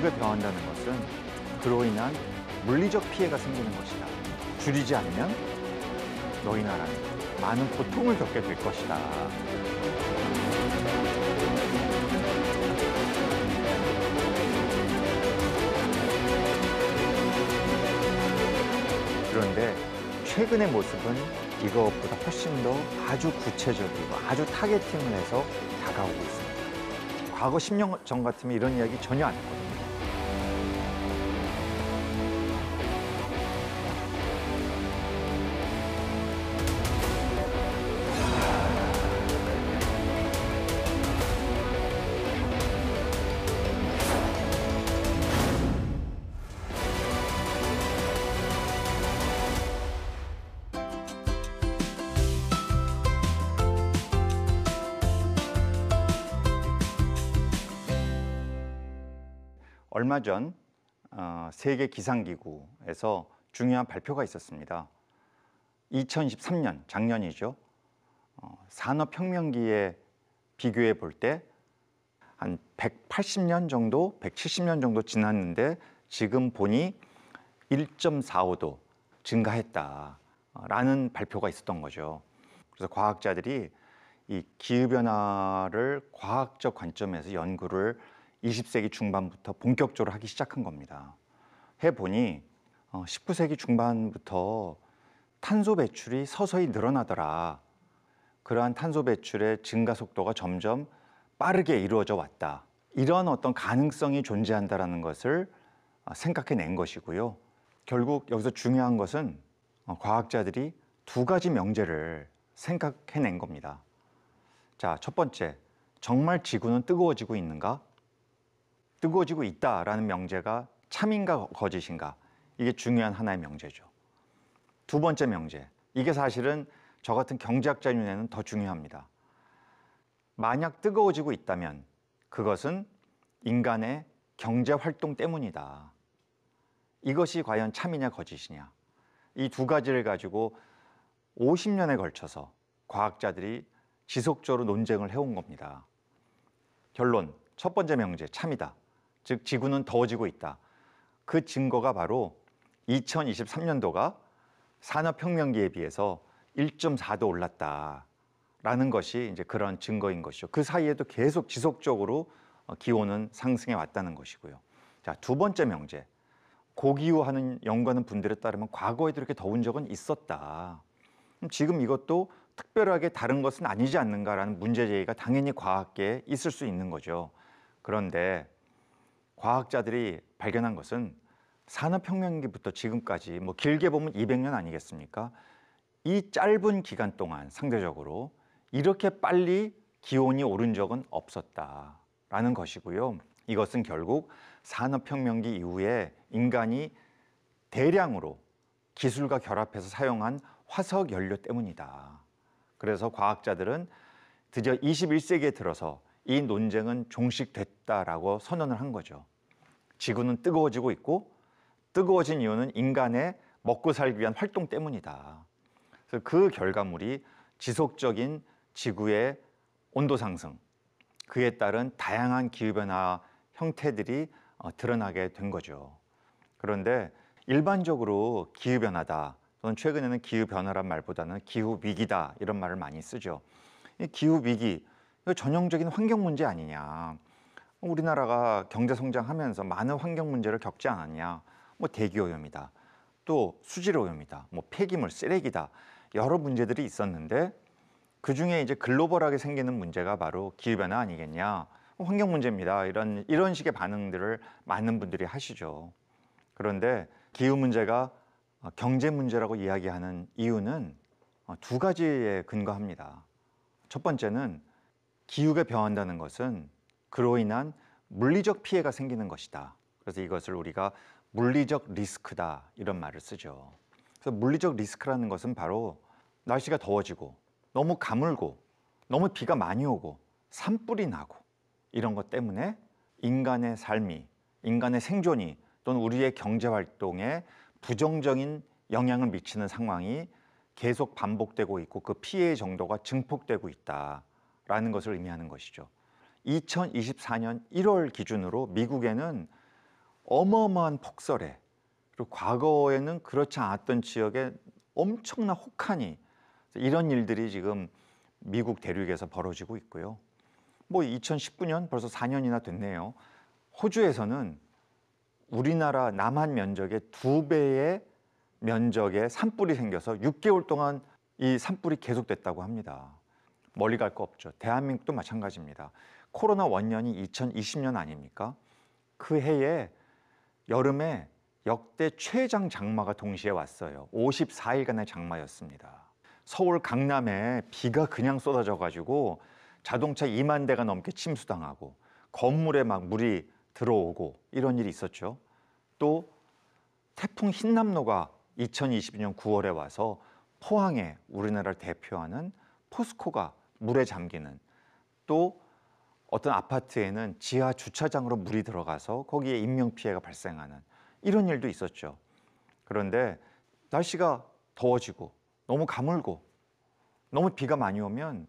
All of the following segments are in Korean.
기후가 변한다는 것은 그로 인한 물리적 피해가 생기는 것이다. 줄이지 않으면 너희 나라는 많은 고통을 겪게 될 것이다. 그런데 최근의 모습은 이것보다 훨씬 더 아주 구체적이고 아주 타겟팅을 해서 다가오고 있습니다. 과거 10년 전 같으면 이런 이야기 전혀 안 했거든요. 얼마 전 세계 기상기구에서 중요한 발표가 있었습니다. 2023년, 작년이죠. 산업혁명기에 비교해 볼 때 한 180년 정도, 170년 정도 지났는데 지금 보니 1.45도 증가했다라는 발표가 있었던 거죠. 그래서 과학자들이 이 기후변화를 과학적 관점에서 연구를 20세기 중반부터 본격적으로 하기 시작한 겁니다. 해보니 19세기 중반부터 탄소 배출이 서서히 늘어나더라. 그러한 탄소 배출의 증가 속도가 점점 빠르게 이루어져 왔다. 이런 어떤 가능성이 존재한다는 것을 생각해낸 것이고요. 결국 여기서 중요한 것은 과학자들이 두 가지 명제를 생각해낸 겁니다. 자, 첫 번째, 정말 지구는 뜨거워지고 있는가? 뜨거워지고 있다라는 명제가 참인가 거짓인가? 이게 중요한 하나의 명제죠. 두 번째 명제, 이게 사실은 저 같은 경제학자 눈에는 더 중요합니다. 만약 뜨거워지고 있다면 그것은 인간의 경제활동 때문이다. 이것이 과연 참이냐 거짓이냐? 이 두 가지를 가지고 50년에 걸쳐서 과학자들이 지속적으로 논쟁을 해온 겁니다. 결론, 첫 번째 명제, 참이다. 즉 지구는 더워지고 있다. 그 증거가 바로 2023년도가 산업혁명기에 비해서 1.4도 올랐다라는 것이 이제 그런 증거인 것이죠. 그 사이에도 계속 지속적으로 기온은 상승해 왔다는 것이고요. 자, 두 번째 명제, 고기후하는 연구하는 분들에 따르면 과거에도 이렇게 더운 적은 있었다. 지금 이것도 특별하게 다른 것은 아니지 않는가라는 문제제기가 당연히 과학계에 있을 수 있는 거죠. 그런데 과학자들이 발견한 것은 산업혁명기부터 지금까지 뭐 길게 보면 200년 아니겠습니까? 이 짧은 기간 동안 상대적으로 이렇게 빨리 기온이 오른 적은 없었다라는 것이고요. 이것은 결국 산업혁명기 이후에 인간이 대량으로 기술과 결합해서 사용한 화석 연료 때문이다. 그래서 과학자들은 드디어 21세기에 들어서 이 논쟁은 종식됐다라고 선언을 한 거죠. 지구는 뜨거워지고 있고 뜨거워진 이유는 인간의 먹고 살기 위한 활동 때문이다. 그래서 그 결과물이 지속적인 지구의 온도 상승, 그에 따른 다양한 기후변화 형태들이 드러나게 된 거죠. 그런데 일반적으로 기후변화다, 또는 최근에는 기후변화란 말보다는 기후위기다 이런 말을 많이 쓰죠. 이 기후위기, 전형적인 환경 문제 아니냐. 우리나라가 경제 성장하면서 많은 환경 문제를 겪지 않았냐. 뭐 대기오염이다, 또 수질오염이다, 뭐 폐기물, 쓰레기다, 여러 문제들이 있었는데 그 중에 이제 글로벌하게 생기는 문제가 바로 기후변화 아니겠냐. 환경 문제입니다. 이런 식의 반응들을 많은 분들이 하시죠. 그런데 기후 문제가 경제 문제라고 이야기하는 이유는 두 가지에 근거합니다. 첫 번째는 기후가 변한다는 것은 그로 인한 물리적 피해가 생기는 것이다. 그래서 이것을 우리가 물리적 리스크다 이런 말을 쓰죠. 그래서 물리적 리스크라는 것은 바로 날씨가 더워지고 너무 가물고 너무 비가 많이 오고 산불이 나고 이런 것 때문에 인간의 삶이, 인간의 생존이 또는 우리의 경제활동에 부정적인 영향을 미치는 상황이 계속 반복되고 있고 그 피해의 정도가 증폭되고 있다라는 것을 의미하는 것이죠. 2024년 1월 기준으로 미국에는 어마어마한 폭설에, 그리고 과거에는 그렇지 않았던 지역에 엄청난 혹한이, 이런 일들이 지금 미국 대륙에서 벌어지고 있고요. 뭐 2019년 벌써 4년이나 됐네요. 호주에서는 우리나라 남한 면적의 2배의 면적에 산불이 생겨서 6개월 동안 이 산불이 계속됐다고 합니다. 멀리 갈 거 없죠. 대한민국도 마찬가지입니다. 코로나 원년이 2020년 아닙니까? 그 해에 여름에 역대 최장 장마가 동시에 왔어요. 54일간의 장마였습니다. 서울 강남에 비가 그냥 쏟아져 가지고 자동차 2만 대가 넘게 침수당하고 건물에 막 물이 들어오고 이런 일이 있었죠. 또 태풍 흰남노가 2022년 9월에 와서 포항에 우리나라를 대표하는 포스코가 물에 잠기는, 또 어떤 아파트에는 지하 주차장으로 물이 들어가서 거기에 인명피해가 발생하는 이런 일도 있었죠. 그런데 날씨가 더워지고 너무 가물고 너무 비가 많이 오면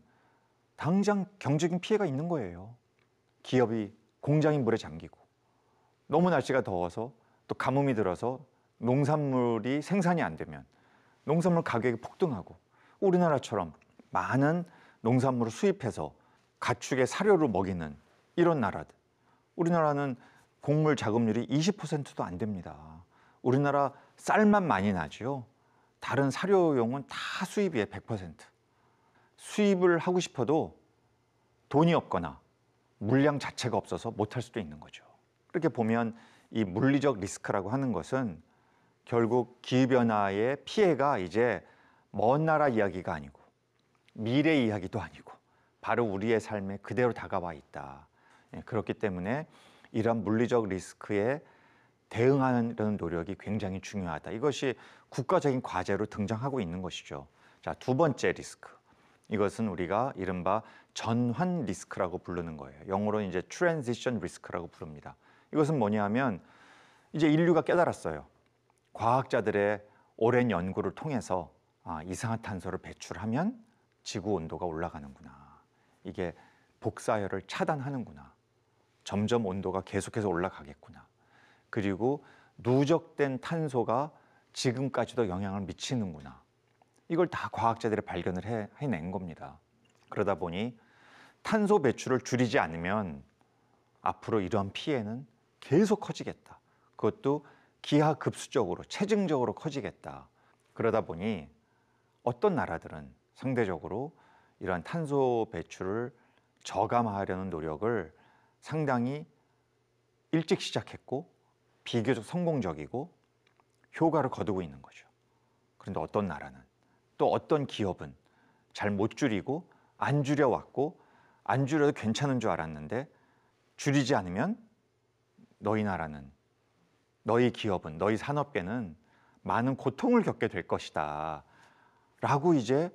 당장 경제적인 피해가 있는 거예요. 기업이, 공장이 물에 잠기고, 너무 날씨가 더워서 또 가뭄이 들어서 농산물이 생산이 안 되면 농산물 가격이 폭등하고, 우리나라처럼 많은 농산물을 수입해서 가축의 사료를 먹이는 이런 나라들, 우리나라는 곡물 자급률이 20%도 안 됩니다. 우리나라 쌀만 많이 나죠. 다른 사료용은 다 수입이에요. 100%. 수입을 하고 싶어도 돈이 없거나 물량 자체가 없어서 못할 수도 있는 거죠. 그렇게 보면 이 물리적 리스크라고 하는 것은 결국 기후변화의 피해가 이제 먼 나라 이야기가 아니고 미래 이야기도 아니고 바로 우리의 삶에 그대로 다가와 있다. 그렇기 때문에 이런 물리적 리스크에 대응하는 노력이 굉장히 중요하다. 이것이 국가적인 과제로 등장하고 있는 것이죠. 자, 두 번째 리스크. 이것은 우리가 이른바 전환 리스크라고 부르는 거예요. 영어로 이제 트랜지션 리스크라고 부릅니다. 이것은 뭐냐면 이제 인류가 깨달았어요. 과학자들의 오랜 연구를 통해서 이산화탄소를 배출하면 지구 온도가 올라가는구나. 이게 복사열을 차단하는구나. 점점 온도가 계속해서 올라가겠구나. 그리고 누적된 탄소가 지금까지도 영향을 미치는구나. 이걸 다 과학자들이 발견을 해낸 겁니다. 그러다 보니 탄소 배출을 줄이지 않으면 앞으로 이러한 피해는 계속 커지겠다. 그것도 기하급수적으로, 체증적으로 커지겠다. 그러다 보니 어떤 나라들은 상대적으로 이러한 탄소 배출을 저감하려는 노력을 상당히 일찍 시작했고 비교적 성공적이고 효과를 거두고 있는 거죠. 그런데 어떤 나라는, 또 어떤 기업은 잘 못 줄이고 안 줄여왔고, 안 줄여도 괜찮은 줄 알았는데 줄이지 않으면 너희 나라는, 너희 기업은, 너희 산업계는 많은 고통을 겪게 될 것이다 라고 이제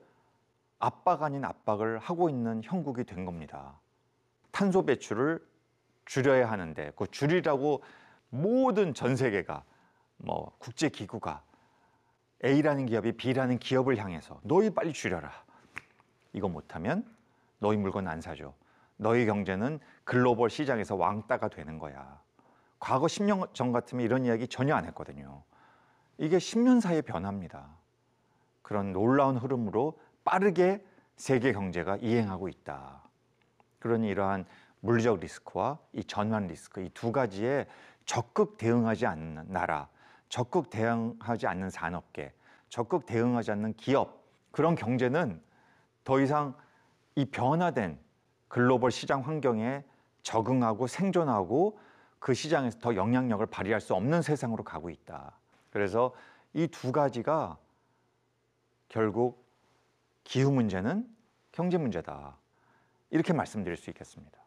압박 아닌 압박을 하고 있는 형국이 된 겁니다. 탄소 배출을 줄여야 하는데 그 줄이라고 모든 전 세계가, 뭐 국제기구가 A라는 기업이 B라는 기업을 향해서 너희 빨리 줄여라. 이거 못하면 너희 물건 안 사줘. 너희 경제는 글로벌 시장에서 왕따가 되는 거야. 과거 10년 전 같으면 이런 이야기 전혀 안 했거든요. 이게 10년 사이의 변화입니다. 그런 놀라운 흐름으로 빠르게 세계 경제가 이행하고 있다. 그러니 이러한 물리적 리스크와 이 전환 리스크, 이 두 가지에 적극 대응하지 않는 나라, 적극 대응하지 않는 산업계, 적극 대응하지 않는 기업, 그런 경제는 더 이상 이 변화된 글로벌 시장 환경에 적응하고 생존하고 그 시장에서 더 영향력을 발휘할 수 없는 세상으로 가고 있다. 그래서 이 두 가지가 결국 기후 문제는 경제 문제다. 이렇게 말씀드릴 수 있겠습니다.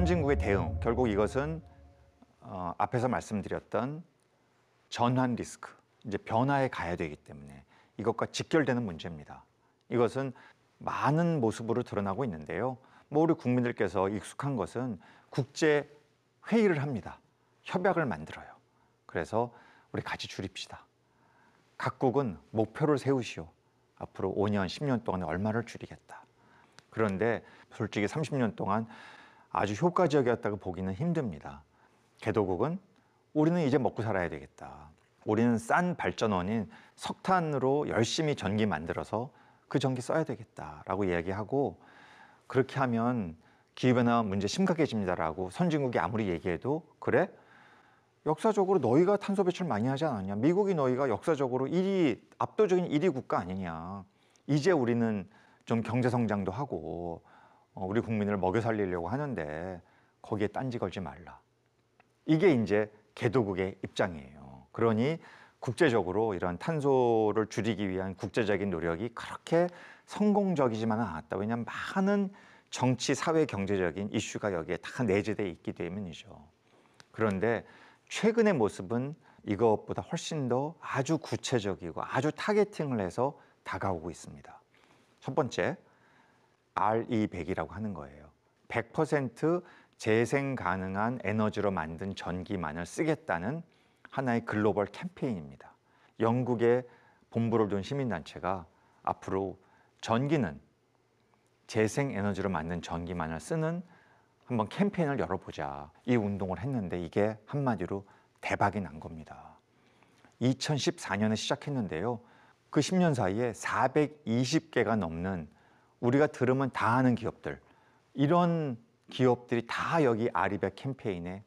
선진국의 대응, 결국 이것은 앞에서 말씀드렸던 전환 리스크, 이제 변화에 가야 되기 때문에 이것과 직결되는 문제입니다. 이것은 많은 모습으로 드러나고 있는데요. 뭐 우리 국민들께서 익숙한 것은 국제 회의를 합니다. 협약을 만들어요. 그래서 우리 같이 줄입시다. 각국은 목표를 세우시오. 앞으로 5년, 10년 동안에 얼마를 줄이겠다. 그런데 솔직히 30년 동안 아주 효과적이었다고 보기는 힘듭니다. 개도국은 우리는 이제 먹고 살아야 되겠다. 우리는 싼 발전원인 석탄으로 열심히 전기 만들어서 그 전기 써야 되겠다라고 이야기하고, 그렇게 하면 기후변화 문제 심각해집니다라고 선진국이 아무리 얘기해도, 그래? 역사적으로 너희가 탄소 배출 많이 하지 않았냐? 미국이 너희가 역사적으로 압도적인 1위 국가 아니냐? 이제 우리는 좀 경제 성장도 하고 우리 국민을 먹여 살리려고 하는데 거기에 딴지 걸지 말라. 이게 이제 개도국의 입장이에요. 그러니 국제적으로 이런 탄소를 줄이기 위한 국제적인 노력이 그렇게 성공적이지만은 않았다. 왜냐하면 많은 정치, 사회, 경제적인 이슈가 여기에 다 내재되어 있기 때문이죠. 그런데 최근의 모습은 이것보다 훨씬 더 아주 구체적이고 아주 타겟팅을 해서 다가오고 있습니다. 첫 번째, RE100이라고 하는 거예요. 100% 재생 가능한 에너지로 만든 전기만을 쓰겠다는 하나의 글로벌 캠페인입니다. 영국의 본부를 둔 시민단체가 앞으로 전기는 재생 에너지로 만든 전기만을 쓰는 한번 캠페인을 열어보자, 이 운동을 했는데 이게 한마디로 대박이 난 겁니다. 2014년에 시작했는데요. 그 10년 사이에 420개가 넘는, 우리가 들으면 다 아는 기업들, 이런 기업들이 다 여기 아리백 캠페인에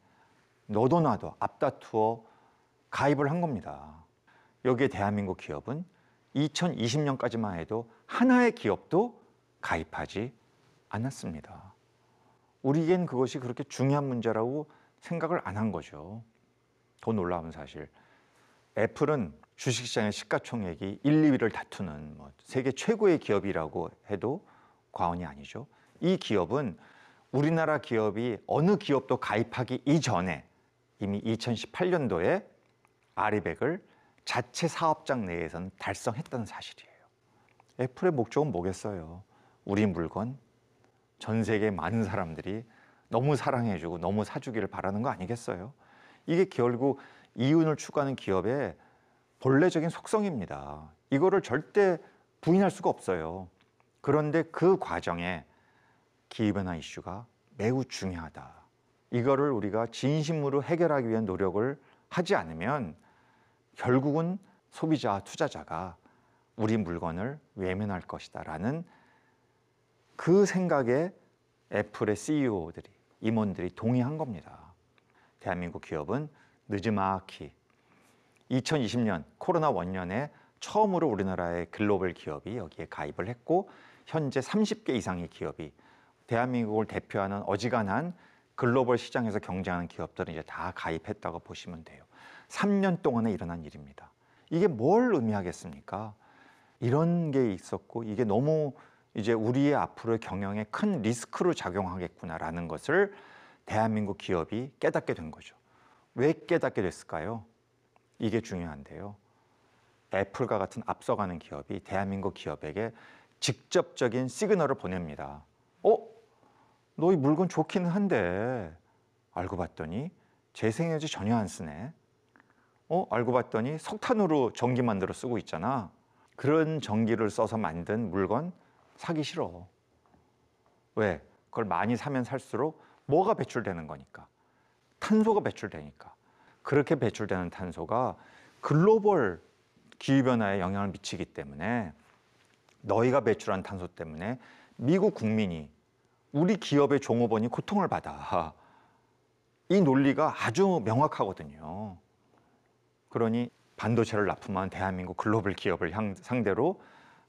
너도 나도 앞다투어 가입을 한 겁니다. 여기에 대한민국 기업은 2020년까지만 해도 하나의 기업도 가입하지 않았습니다. 우리에겐 그것이 그렇게 중요한 문제라고 생각을 안 한 거죠. 더 놀라운 사실, 애플은 주식시장의 시가총액이 1, 2위를 다투는 세계 최고의 기업이라고 해도 과언이 아니죠. 이 기업은 우리나라 기업이 어느 기업도 가입하기 이전에 이미 2018년도에 아리백을 자체 사업장 내에서는 달성했다는 사실이에요. 애플의 목적은 뭐겠어요? 우리 물건 전 세계 많은 사람들이 너무 사랑해주고 너무 사주기를 바라는 거 아니겠어요? 이게 결국 이윤을 추구하는 기업의 본래적인 속성입니다. 이거를 절대 부인할 수가 없어요. 그런데 그 과정에 기후변화 이슈가 매우 중요하다. 이거를 우리가 진심으로 해결하기 위한 노력을 하지 않으면 결국은 소비자, 투자자가 우리 물건을 외면할 것이다 라는 그 생각에 애플의 CEO들이, 임원들이 동의한 겁니다. 대한민국 기업은 느지막이 2020년 코로나 원년에 처음으로 우리나라의 글로벌 기업이 여기에 가입을 했고, 현재 30개 이상의 기업이, 대한민국을 대표하는 어지간한 글로벌 시장에서 경쟁하는 기업들은 이제 다 가입했다고 보시면 돼요. 3년 동안에 일어난 일입니다. 이게 뭘 의미하겠습니까? 이런 게 있었고 이게 너무 이제 우리의 앞으로의 경영에 큰 리스크로 작용하겠구나라는 것을 대한민국 기업이 깨닫게 된 거죠. 왜 깨닫게 됐을까요? 이게 중요한데요. 애플과 같은 앞서가는 기업이 대한민국 기업에게 직접적인 시그널을 보냅니다. 너희 물건 좋기는 한데 알고 봤더니 재생에너지 전혀 안 쓰네. 알고 봤더니 석탄으로 전기 만들어 쓰고 있잖아. 그런 전기를 써서 만든 물건 사기 싫어. 왜? 그걸 많이 사면 살수록 뭐가 배출되는 거니까. 탄소가 배출되니까. 그렇게 배출되는 탄소가 글로벌 기후변화에 영향을 미치기 때문에 너희가 배출한 탄소 때문에 미국 국민이, 우리 기업의 종업원이 고통을 받아. 이 논리가 아주 명확하거든요. 그러니 반도체를 납품한 대한민국 글로벌 기업을 상대로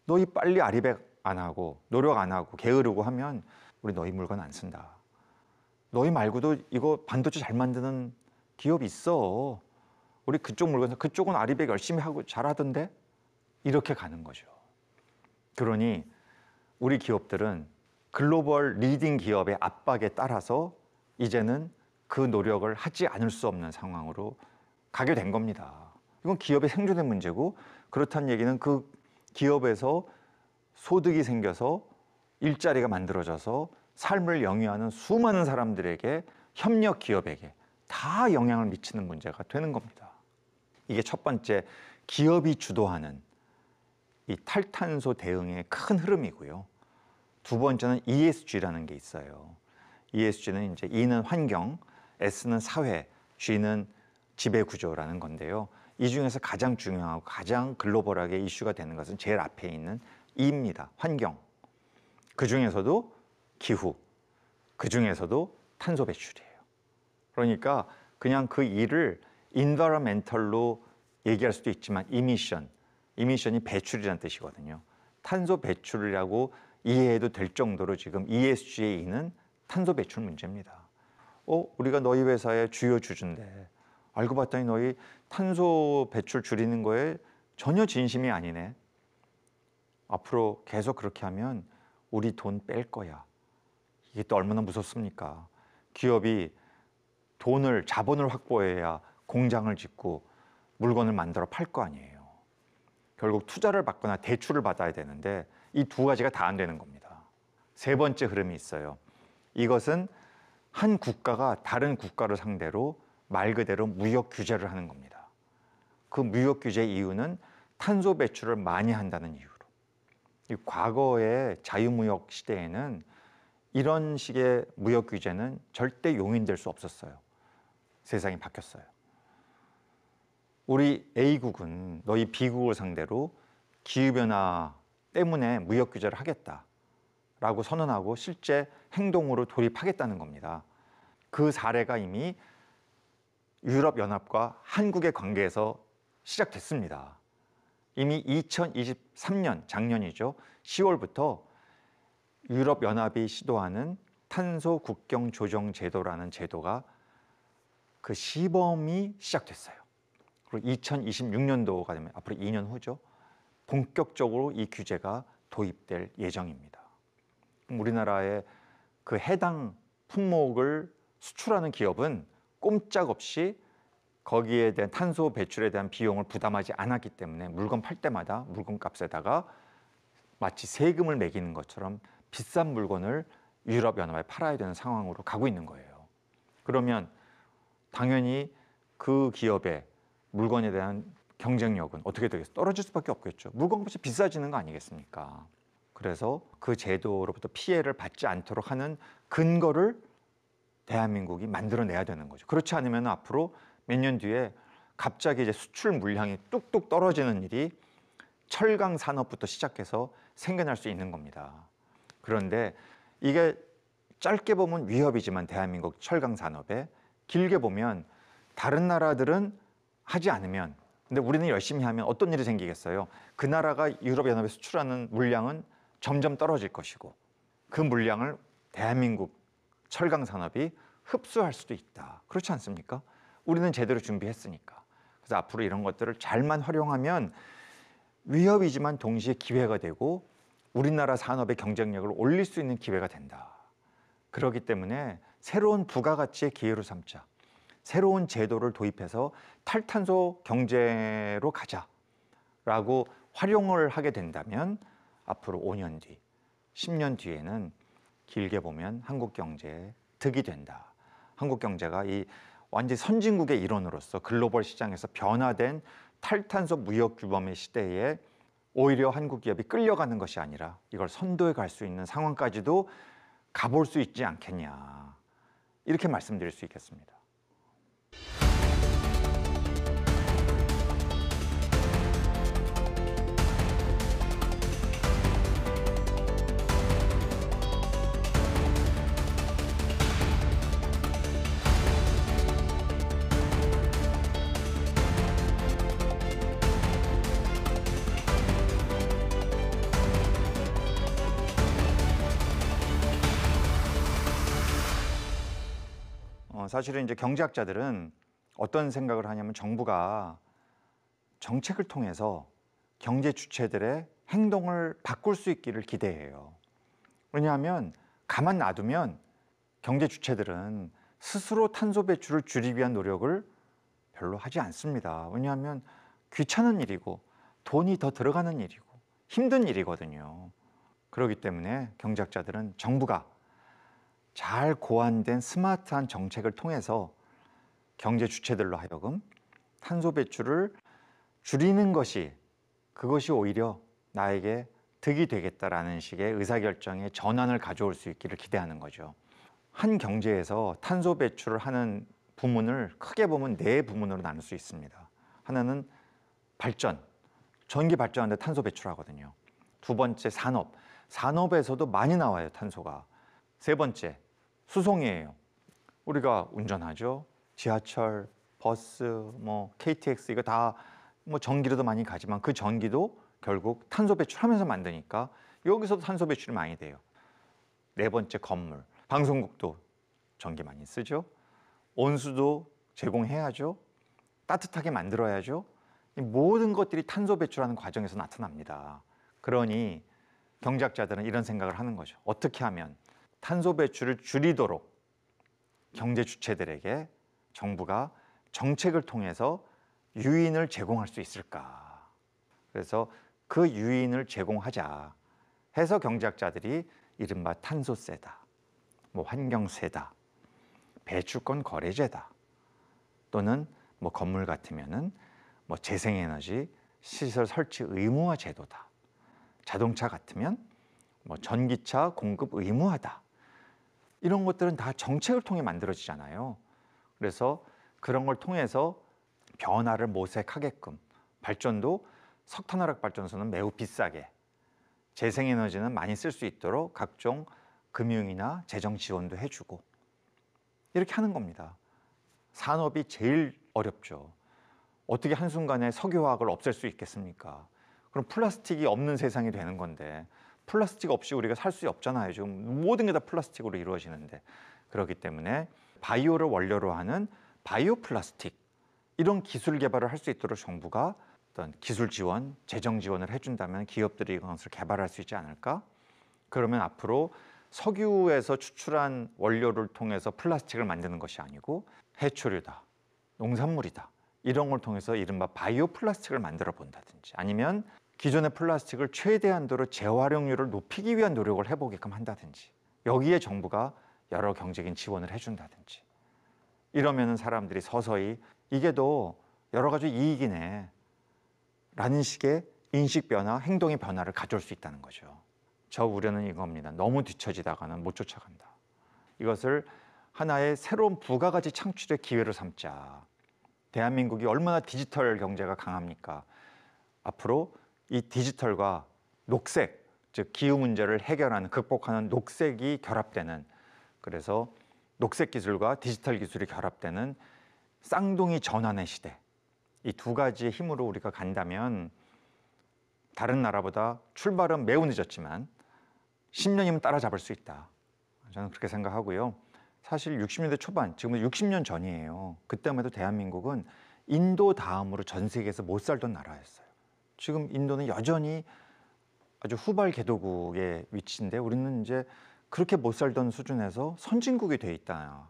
너희 빨리 아리백 안 하고 노력 안 하고 게으르고 하면 우리 너희 물건 안 쓴다. 너희 말고도 이거 반도체 잘 만드는 기업 있어. 우리 그쪽 물건, 그쪽은 아리백 열심히 하고 잘하던데? 이렇게 가는 거죠. 그러니 우리 기업들은 글로벌 리딩 기업의 압박에 따라서 이제는 그 노력을 하지 않을 수 없는 상황으로 가게 된 겁니다. 이건 기업의 생존의 문제고, 그렇다는 얘기는 그 기업에서 소득이 생겨서 일자리가 만들어져서 삶을 영위하는 수많은 사람들에게, 협력 기업에게 다 영향을 미치는 문제가 되는 겁니다. 이게 첫 번째, 기업이 주도하는 이 탈탄소 대응의 큰 흐름이고요. 두 번째는 ESG라는 게 있어요. ESG는 이제 E는 환경, S는 사회, G는 지배 구조라는 건데요. 이 중에서 가장 중요하고 가장 글로벌하게 이슈가 되는 것은 제일 앞에 있는 E입니다. 환경. 그 중에서도 기후, 그 중에서도 탄소 배출이에요. 그러니까 그냥 그 E를 environmental로 얘기할 수도 있지만 이미션이 배출이라는 뜻이거든요. 탄소 배출이라고 이해해도 될 정도로 지금 ESG의 E는 탄소 배출 문제입니다. 우리가 너희 회사의 주요 주주인데 알고 봤더니 너희 탄소 배출 줄이는 거에 전혀 진심이 아니네. 앞으로 계속 그렇게 하면 우리 돈 뺄 거야. 이게 또 얼마나 무섭습니까? 기업이 자본을 확보해야 공장을 짓고 물건을 만들어 팔 거 아니에요. 결국 투자를 받거나 대출을 받아야 되는데 이 두 가지가 다 안 되는 겁니다. 세 번째 흐름이 있어요. 이것은 한 국가가 다른 국가를 상대로 말 그대로 무역 규제를 하는 겁니다. 그 무역 규제 이유는 탄소 배출을 많이 한다는 이유로. 과거의 자유무역 시대에는 이런 식의 무역 규제는 절대 용인될 수 없었어요. 세상이 바뀌었어요. 우리 A국은 너희 B국을 상대로 기후변화 때문에 무역 규제를 하겠다라고 선언하고 실제 행동으로 돌입하겠다는 겁니다. 그 사례가 이미 유럽연합과 한국의 관계에서 시작됐습니다. 이미 2023년, 작년이죠. 10월부터 유럽연합이 시도하는 탄소 국경 조정 제도라는 제도가 그 시범이 시작됐어요. 그리고 2026년도가 되면 앞으로 2년 후죠. 본격적으로 이 규제가 도입될 예정입니다. 우리나라의 그 해당 품목을 수출하는 기업은 꼼짝없이 거기에 대한 탄소 배출에 대한 비용을 부담하지 않았기 때문에 물건 팔 때마다 물건값에다가 마치 세금을 매기는 것처럼 비싼 물건을 유럽연합에 팔아야 되는 상황으로 가고 있는 거예요. 그러면 당연히 그 기업의 물건에 대한 경쟁력은 어떻게 되겠어요? 떨어질 수밖에 없겠죠. 물건값이 비싸지는 거 아니겠습니까? 그래서 그 제도로부터 피해를 받지 않도록 하는 근거를 대한민국이 만들어내야 되는 거죠. 그렇지 않으면 앞으로 몇 년 뒤에 갑자기 이제 수출 물량이 뚝뚝 떨어지는 일이 철강 산업부터 시작해서 생겨날 수 있는 겁니다. 그런데 이게 짧게 보면 위협이지만 대한민국 철강 산업에, 길게 보면 다른 나라들은 하지 않으면, 근데 우리는 열심히 하면 어떤 일이 생기겠어요? 그 나라가 유럽연합에 수출하는 물량은 점점 떨어질 것이고 그 물량을 대한민국 철강 산업이 흡수할 수도 있다. 그렇지 않습니까? 우리는 제대로 준비했으니까. 그래서 앞으로 이런 것들을 잘만 활용하면 위협이지만 동시에 기회가 되고 우리나라 산업의 경쟁력을 올릴 수 있는 기회가 된다. 그렇기 때문에 새로운 부가가치의 기회로 삼자. 새로운 제도를 도입해서 탈탄소 경제로 가자라고 활용을 하게 된다면 앞으로 5년 뒤, 10년 뒤에는 길게 보면 한국 경제에 득이 된다. 한국 경제가 이 완전 선진국의 일원으로서 글로벌 시장에서 변화된 탈탄소 무역 규범의 시대에 오히려 한국 기업이 끌려가는 것이 아니라 이걸 선도해 갈 수 있는 상황까지도 가볼 수 있지 않겠냐. 이렇게 말씀드릴 수 있겠습니다. 사실은 이제 경제학자들은 어떤 생각을 하냐면 정부가 정책을 통해서 경제 주체들의 행동을 바꿀 수 있기를 기대해요. 왜냐하면 가만 놔두면 경제 주체들은 스스로 탄소 배출을 줄이기 위한 노력을 별로 하지 않습니다. 왜냐하면 귀찮은 일이고 돈이 더 들어가는 일이고 힘든 일이거든요. 그렇기 때문에 경제학자들은 정부가 잘 고안된 스마트한 정책을 통해서 경제 주체들로 하여금 탄소 배출을 줄이는 것이, 그것이 오히려 나에게 득이 되겠다라는 식의 의사결정의 전환을 가져올 수 있기를 기대하는 거죠. 한 경제에서 탄소 배출을 하는 부문을 크게 보면 네 부문으로 나눌 수 있습니다. 하나는 발전, 전기 발전하는데 탄소 배출하거든요. 두 번째 산업, 산업에서도 많이 나와요, 탄소가. 세 번째 수송이에요. 우리가 운전하죠. 지하철, 버스, 뭐 KTX 이거 다 뭐 전기로도 많이 가지만 그 전기도 결국 탄소 배출하면서 만드니까 여기서도 탄소 배출이 많이 돼요. 네 번째 건물, 방송국도 전기 많이 쓰죠. 온수도 제공해야죠. 따뜻하게 만들어야죠. 이 모든 것들이 탄소 배출하는 과정에서 나타납니다. 그러니 경제학자들은 이런 생각을 하는 거죠. 어떻게 하면 탄소 배출을 줄이도록 경제 주체들에게 정부가 정책을 통해서 유인을 제공할 수 있을까? 그래서 그 유인을 제공하자 해서 경제학자들이 이른바 탄소세다, 뭐 환경세다, 배출권 거래제다, 또는 뭐 건물 같으면은 뭐 재생에너지 시설 설치 의무화 제도다, 자동차 같으면 뭐 전기차 공급 의무화다, 이런 것들은 다 정책을 통해 만들어지잖아요. 그래서 그런 걸 통해서 변화를 모색하게끔, 발전도 석탄화력 발전소는 매우 비싸게, 재생에너지는 많이 쓸 수 있도록 각종 금융이나 재정 지원도 해주고 이렇게 하는 겁니다. 산업이 제일 어렵죠. 어떻게 한순간에 석유화학을 없앨 수 있겠습니까? 그럼 플라스틱이 없는 세상이 되는 건데 플라스틱 없이 우리가 살 수 없잖아요. 지금 모든 게 다 플라스틱으로 이루어지는데. 그렇기 때문에 바이오를 원료로 하는 바이오 플라스틱, 이런 기술 개발을 할 수 있도록 정부가 어떤 기술 지원, 재정 지원을 해준다면 기업들이 이것을 개발할 수 있지 않을까? 그러면 앞으로 석유에서 추출한 원료를 통해서 플라스틱을 만드는 것이 아니고 해초류다, 농산물이다, 이런 걸 통해서 이른바 바이오 플라스틱을 만들어 본다든지, 아니면 기존의 플라스틱을 최대한도로 재활용률을 높이기 위한 노력을 해보게끔 한다든지, 여기에 정부가 여러 경제적인 지원을 해준다든지, 이러면은 사람들이 서서히 이게 더 여러 가지 이익이네 라는 식의 인식 변화, 행동의 변화를 가져올 수 있다는 거죠. 저 우려는 이겁니다. 너무 뒤처지다가는 못 쫓아간다. 이것을 하나의 새로운 부가가치 창출의 기회로 삼자. 대한민국이 얼마나 디지털 경제가 강합니까? 앞으로 이 디지털과 녹색, 즉 기후 문제를 해결하는, 극복하는 녹색이 결합되는, 그래서 녹색 기술과 디지털 기술이 결합되는 쌍둥이 전환의 시대, 이 두 가지의 힘으로 우리가 간다면 다른 나라보다 출발은 매우 늦었지만 10년이면 따라잡을 수 있다. 저는 그렇게 생각하고요. 사실 60년대 초반, 지금은 60년 전이에요. 그때만 해도 대한민국은 인도 다음으로 전 세계에서 못 살던 나라였어요. 지금 인도는 여전히 아주 후발 개도국의 위치인데 우리는 이제 그렇게 못 살던 수준에서 선진국이 돼 있다.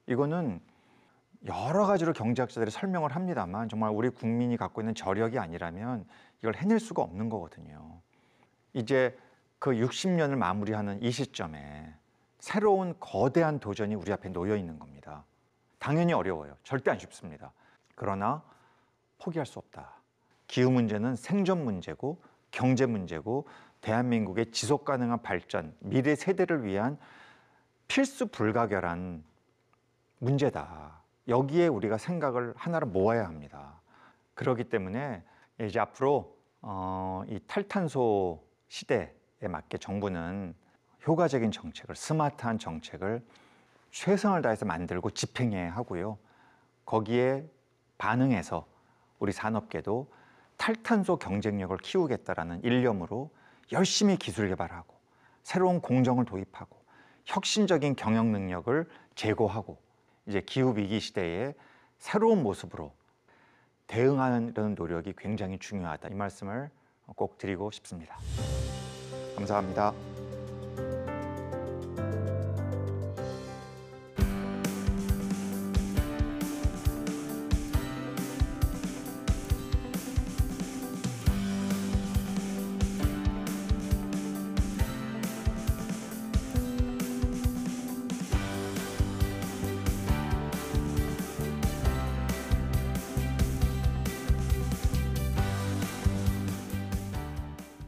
이거는 여러 가지로 경제학자들이 설명을 합니다만 정말 우리 국민이 갖고 있는 저력이 아니라면 이걸 해낼 수가 없는 거거든요. 이제 그 60년을 마무리하는 이 시점에 새로운 거대한 도전이 우리 앞에 놓여 있는 겁니다. 당연히 어려워요. 절대 안 쉽습니다. 그러나 포기할 수 없다. 기후 문제는 생존 문제고 경제 문제고 대한민국의 지속 가능한 발전, 미래 세대를 위한 필수 불가결한 문제다. 여기에 우리가 생각을 하나로 모아야 합니다. 그렇기 때문에 이제 앞으로 이 탈탄소 시대에 맞게 정부는 효과적인 정책을, 스마트한 정책을 최선을 다해서 만들고 집행해야 하고요. 거기에 반응해서 우리 산업계도 탈탄소 경쟁력을 키우겠다라는 일념으로 열심히 기술 개발하고 새로운 공정을 도입하고 혁신적인 경영 능력을 제고하고 이제 기후위기 시대에 새로운 모습으로 대응하는 노력이 굉장히 중요하다. 이 말씀을 꼭 드리고 싶습니다. 감사합니다.